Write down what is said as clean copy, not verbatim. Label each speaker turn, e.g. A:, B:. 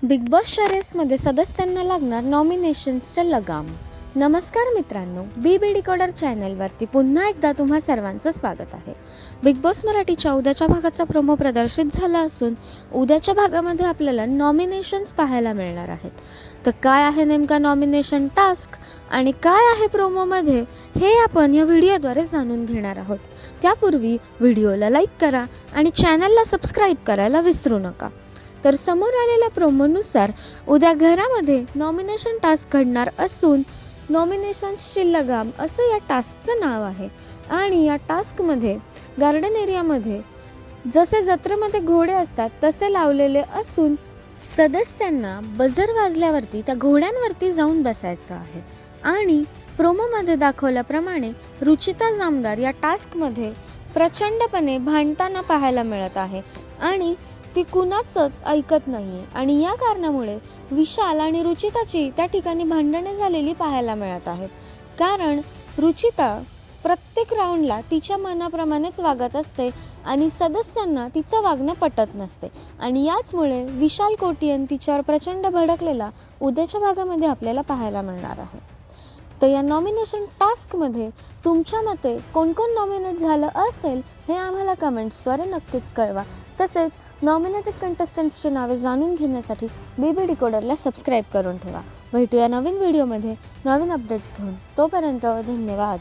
A: Big बॉसच्या रेसमध्ये सदस्यांना लागणार नॉमिनेशन्सचा लगाम. नमस्कार मित्रांनो, BB डिकोडर चॅनलवरती पुन्हा एकदा तुम्हा सर्वांचं स्वागत आहे. बिग बॉस मराठीच्या उद्याच्या भागाचा प्रोमो प्रदर्शित झाला असून उद्याच्या भागामध्ये आपल्याला नॉमिनेशन्स पाहायला मिळणार आहेत. तर काय आहे नेमका नॉमिनेशन टास्क आणि काय आहे प्रोमोमध्ये हे आपण या व्हिडिओद्वारे जाणून घेणार आहोत. त्यापूर्वी व्हिडिओला लाईक करा आणि चॅनलला सबस्क्राईब करायला विसरू नका. तर समोर आलेल्या प्रोमोनुसार उद्या घरामध्ये नॉमिनेशन टास्क घडणार असून नॉमिनेशन्सची लगाम असं या टास्कचं नाव आहे. आणि या टास्कमध्ये गार्डन एरियामध्ये जसे जत्रेमध्ये घोडे असतात तसे लावलेले असून सदस्यांना बझर वाजल्यावरती त्या घोड्यांवरती जाऊन बसायचं आहे. आणि प्रोमोमध्ये दाखवल्याप्रमाणे रुचिता जामदार या टास्कमध्ये प्रचंडपणे भांडताना पाहायला मिळत आहे आणि ती कुणाचंच ऐकत नाहीये. आणि या कारणामुळे विशाल आणि रुचिताची त्या ठिकाणी भांडणे झालेली पाहायला मिळत आहेत. कारण रुचिता प्रत्येक राऊंडला तिच्या मनाप्रमाणेच वागत असते आणि सदस्यांना तिचं वागणं पटत नसते. आणि याचमुळे विशाल कोटियन तिच्यावर प्रचंड भडकलेला उद्याच्या भागामध्ये आपल्याला पाहायला मिळणार आहे. तर या नॉमिनेशन टास्कमध्ये तुमच्या मते कोण कोण नॉमिनेट झालं असेल हे आम्हाला कमेंट्सद्वारे नक्कीच कळवा. तसेच नॉमिनेटेड कंटेस्टंट्सची नावे जाणून घेण्यासाठी BB डिकोडरला सबस्क्राईब करून ठेवा. भेटूया नवीन व्हिडिओमध्ये नवीन अपडेट्स घेऊन. तोपर्यंत धन्यवाद.